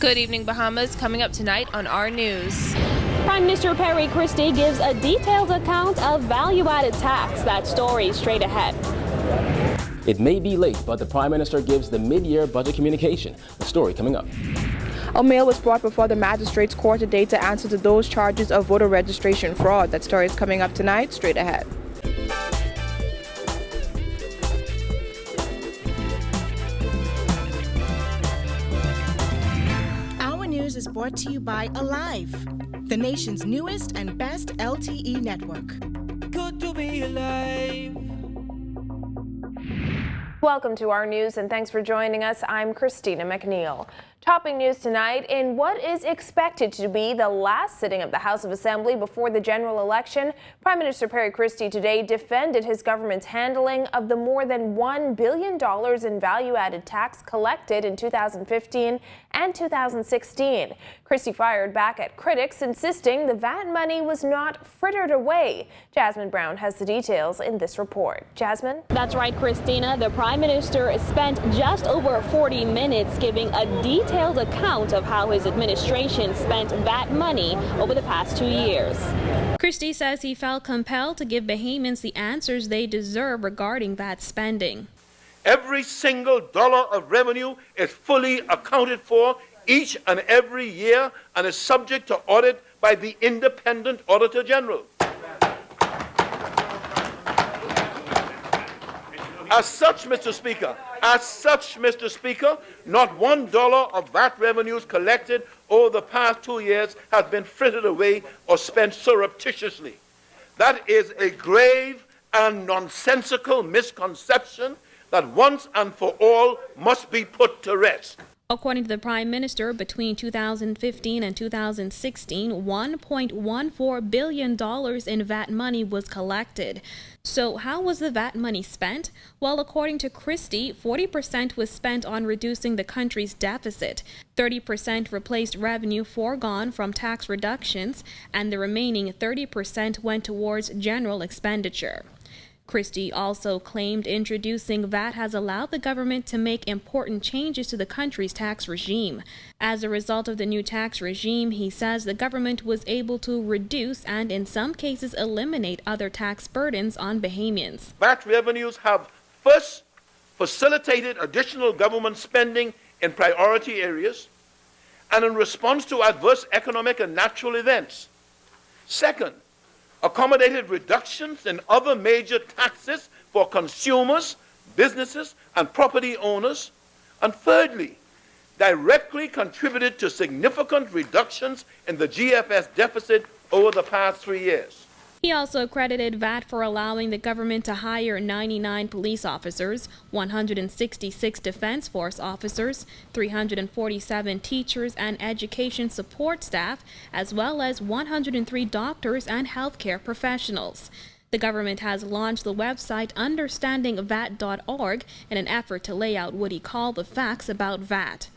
Good evening, Bahamas. Coming up tonight on our news. Prime Minister Perry Christie gives a detailed account of value-added tax. That story straight ahead. It may be late, but the Prime Minister gives the mid-year budget communication. The story coming up. A male was brought before the magistrate's court today to answer to those charges of voter registration fraud. That story is coming up tonight, straight ahead. Our news is brought to you by Alive, the nation's newest and best LTE network. Good to be alive. Welcome to our news and thanks for joining us. I'm Christina McNeil. Topping news tonight, in what is expected to be the last sitting of the House of Assembly before the general election, Prime Minister Perry Christie today defended his government's handling of the more than $1 billion in value-added tax collected in 2015 and 2016. Christie fired back at critics, insisting the VAT money was not frittered away. Jasmine Brown has the details in this report. Jasmine? That's right, Christina. The Prime Minister spent just over 40 minutes giving a detailed account of how his administration spent VAT money over the past 2 years. Christie says he felt compelled to give Bahamians the answers they deserve regarding VAT spending. Every single dollar of revenue is fully accounted for each and every year and is subject to audit by the independent Auditor General. As such, Mr. Speaker, not $1 of VAT revenues collected over the past 2 years has been frittered away or spent surreptitiously. That is a grave and nonsensical misconception that once and for all must be put to rest. According to the Prime Minister, between 2015 and 2016, $1.14 billion in VAT money was collected. So how was the VAT money spent? Well, according to Christie, 40% was spent on reducing the country's deficit, 30% replaced revenue foregone from tax reductions, and the remaining 30% went towards general expenditure. Christie also claimed introducing VAT has allowed the government to make important changes to the country's tax regime. As a result of the new tax regime, he says the government was able to reduce and in some cases eliminate other tax burdens on Bahamians. VAT revenues have first facilitated additional government spending in priority areas and in response to adverse economic and natural events. Second, accommodated reductions in other major taxes for consumers, businesses, and property owners. And thirdly, directly contributed to significant reductions in the GFS deficit over the past 3 years. He also credited VAT for allowing the government to hire 99 police officers, 166 Defense Force officers, 347 teachers and education support staff, as well as 103 doctors and healthcare professionals. The government has launched the website understandingvat.org in an effort to lay out what he called the facts about VAT.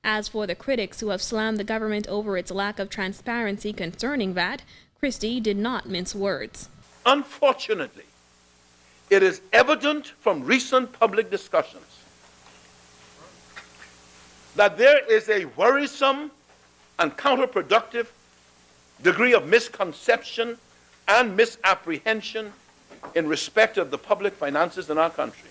As for the critics who have slammed the government over its lack of transparency concerning VAT, Christie did not mince words. Unfortunately, it is evident from recent public discussions that there is a worrisome and counterproductive degree of misconception and misapprehension in respect of the public finances in our country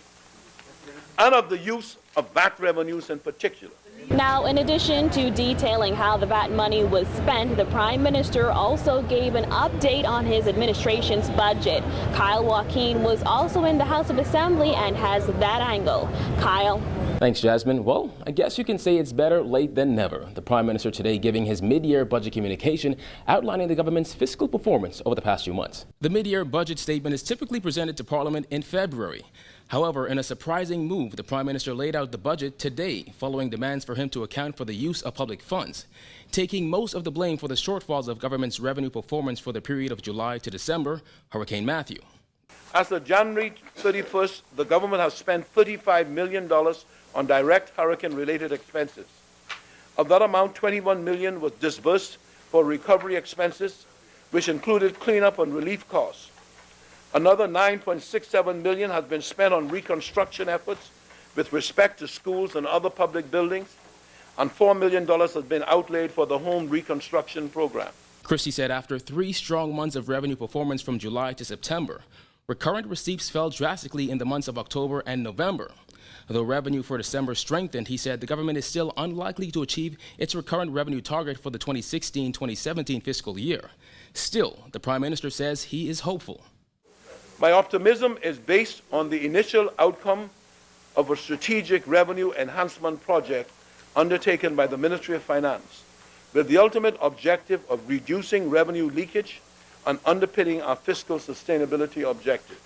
and of the use of VAT revenues in particular. Now, in addition to detailing how the VAT money was spent, the Prime Minister also gave an update on his administration's budget. Kyle Joaquin was also in the House of Assembly and has that angle. Kyle. Thanks, Jasmine. Well, I guess you can say it's better late than never. The Prime Minister today giving his mid-year budget communication outlining the government's fiscal performance over the past few months. The mid-year budget statement is typically presented to Parliament in February. However, in a surprising move, the Prime Minister laid out the budget today following demands for him to account for the use of public funds, taking most of the blame for the shortfalls of government's revenue performance for the period of July to December, Hurricane Matthew. As of January 31st, the government has spent $35 million on direct hurricane-related expenses. Of that amount, $21 million was disbursed for recovery expenses, which included cleanup and relief costs. Another $9.67 million has been spent on reconstruction efforts with respect to schools and other public buildings, and $4 million has been outlaid for the home reconstruction program. Christie said after 3 strong months of revenue performance from July to September, recurrent receipts fell drastically in the months of October and November. Though revenue for December strengthened, he said the government is still unlikely to achieve its recurrent revenue target for the 2016-2017 fiscal year. Still, the Prime Minister says he is hopeful. My optimism is based on the initial outcome of a strategic revenue enhancement project undertaken by the Ministry of Finance, with the ultimate objective of reducing revenue leakage and underpinning our fiscal sustainability objective.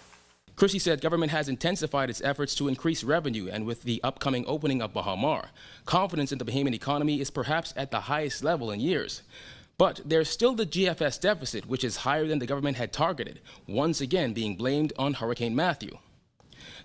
Christie said government has intensified its efforts to increase revenue, and with the upcoming opening of Bahamar, confidence in the Bahamian economy is perhaps at the highest level in years. But there's still the GFS deficit, which is higher than the government had targeted, once again being blamed on Hurricane Matthew.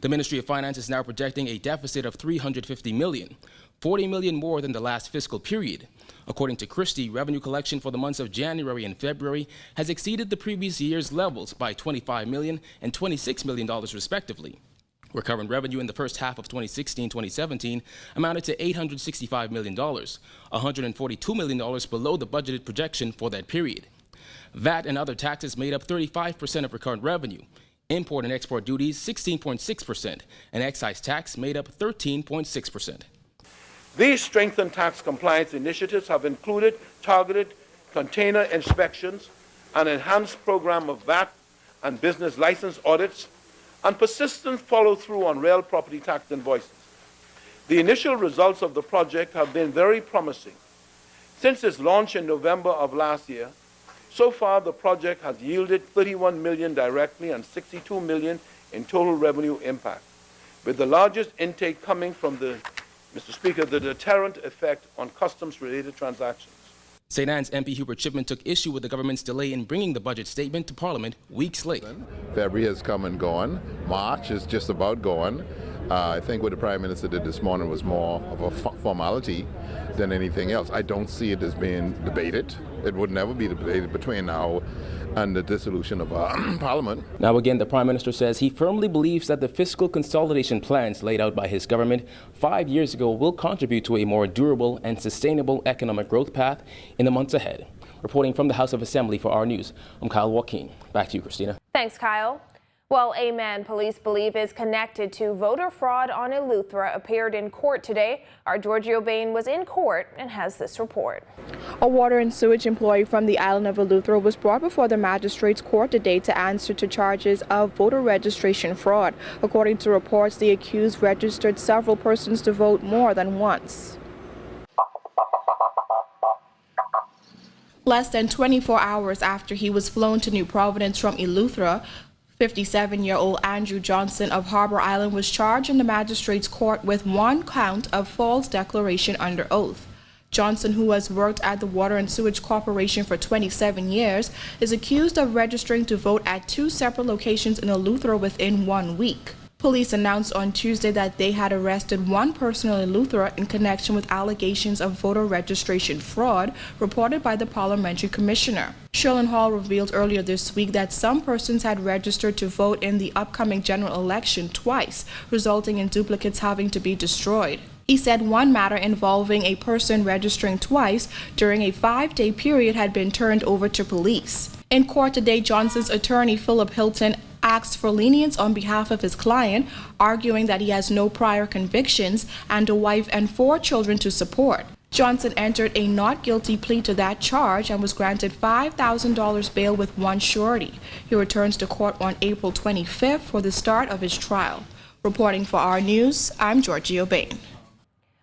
The Ministry of Finance is now projecting a deficit of $350 million, $40 million more than the last fiscal period. According to Christie, revenue collection for the months of January and February has exceeded the previous year's levels by $25 million and $26 million respectively. Recurrent revenue in the first half of 2016-2017 amounted to $865 million, $142 million below the budgeted projection for that period. VAT and other taxes made up 35% of recurrent revenue. Import and export duties 16.6%, and excise tax made up 13.6%. These strengthened tax compliance initiatives have included targeted container inspections, an enhanced program of VAT and business license audits, and persistent follow-through on real property tax invoices. The initial results of the project have been very promising. Since its launch in November of last year, so far the project has yielded $31 million directly and $62 million in total revenue impact, with the largest intake coming from the deterrent effect on customs-related transactions. St. Anne's MP Hubert Chipman took issue with the government's delay in bringing the budget statement to Parliament weeks late. February has come and gone. March is just about gone. I think what the Prime Minister did this morning was more of a formality than anything else. I don't see it as being debated. It would never be debated between now and the dissolution of Parliament. Now again, the Prime Minister says he firmly believes that the fiscal consolidation plans laid out by his government 5 years ago will contribute to a more durable and sustainable economic growth path in the months ahead. Reporting from the House of Assembly for our news, I'm Kyle Joaquin. Back to you, Christina. Thanks, Kyle. Well, a man police believe is connected to voter fraud on Eleuthera appeared in court today. Our Giorgio Bain was in court and has this report. A water and sewage employee from the island of Eleuthera was brought before the magistrate's court today to answer to charges of voter registration fraud. According to reports, the accused registered several persons to vote more than once. Less than 24 hours after he was flown to New Providence from Eleuthera, 57-year-old Andrew Johnson of Harbor Island was charged in the magistrate's court with 1 count of false declaration under oath. Johnson, who has worked at the Water and Sewage Corporation for 27 years, is accused of registering to vote at 2 separate locations in Eleuthera within 1 week. Police announced on Tuesday that they had arrested 1 person in Eleuthera in connection with allegations of voter registration fraud reported by the parliamentary commissioner. Sherlyn Hall revealed earlier this week that some persons had registered to vote in the upcoming general election twice, resulting in duplicates having to be destroyed. He said one matter involving a person registering twice during a 5-day period had been turned over to police. In court today, Johnson's attorney, Philip Hilton, asked for lenience on behalf of his client, arguing that he has no prior convictions and a wife and 4 children to support. Johnson entered a not guilty plea to that charge and was granted $5,000 bail with 1 surety. He returns to court on April 25th for the start of his trial. Reporting for our news, I'm Giorgio Bain.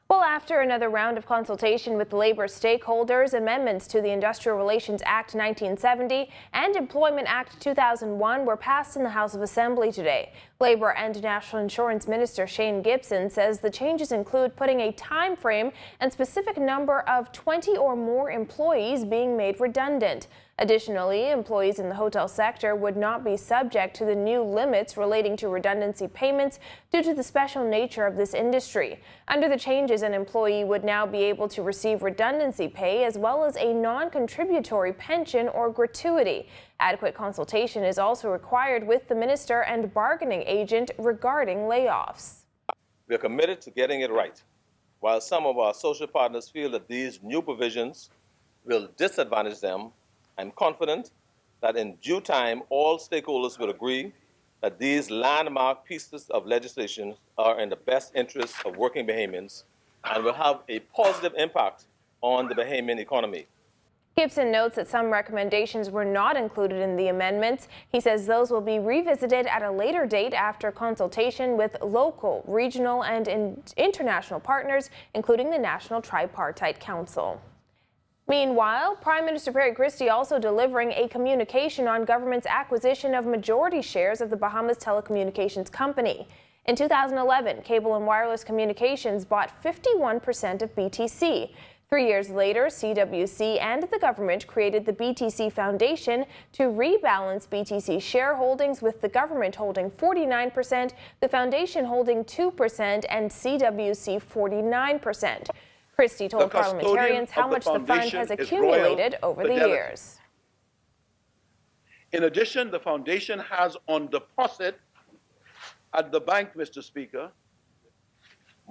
Well, after another round of consultation with labor stakeholders, amendments to the Industrial Relations Act 1970 and Employment Act 2001 were passed in the House of Assembly today. Labor and National Insurance Minister Shane Gibson says the changes include putting a time frame and specific number of 20 or more employees being made redundant. Additionally, employees in the hotel sector would not be subject to the new limits relating to redundancy payments due to the special nature of this industry. Under the changes, an employee would now be able to receive redundancy pay as well as a non-contributory pension or gratuity. Adequate consultation is also required with the minister and bargaining agent regarding layoffs. We're committed to getting it right. While some of our social partners feel that these new provisions will disadvantage them, I'm confident that in due time all stakeholders will agree that these landmark pieces of legislation are in the best interests of working Bahamians and will have a positive impact on the Bahamian economy. Gibson notes that some recommendations were not included in the amendments. He says those will be revisited at a later date after consultation with local, regional, and international partners, including the National Tripartite Council. Meanwhile, Prime Minister Perry Christie also delivering a communication on government's acquisition of majority shares of the Bahamas Telecommunications Company. In 2011, Cable and Wireless Communications bought 51% of BTC. 3 years later, CWC and the government created the BTC Foundation to rebalance BTC shareholdings, with the government holding 49%, the foundation holding 2%, and CWC 49%. Christie told parliamentarians how much the fund has accumulated over the years. In addition, the foundation has on deposit at the bank, Mr. Speaker,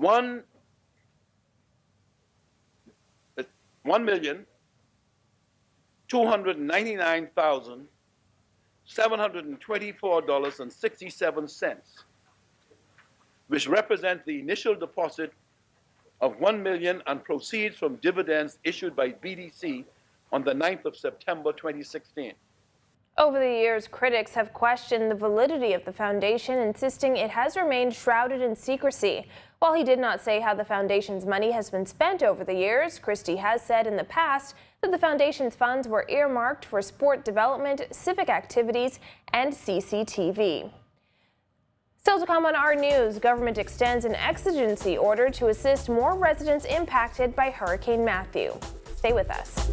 $1,299,724.67, which represent the initial deposit of $1 million and proceeds from dividends issued by BDC on the 9th of September 2016. Over the years, critics have questioned the validity of the foundation, insisting it has remained shrouded in secrecy. While he did not say how the foundation's money has been spent over the years, Christie has said in the past that the foundation's funds were earmarked for sport development, civic activities, and CCTV. Still to come on our news, government extends an exigency order to assist more residents impacted by Hurricane Matthew. Stay with us.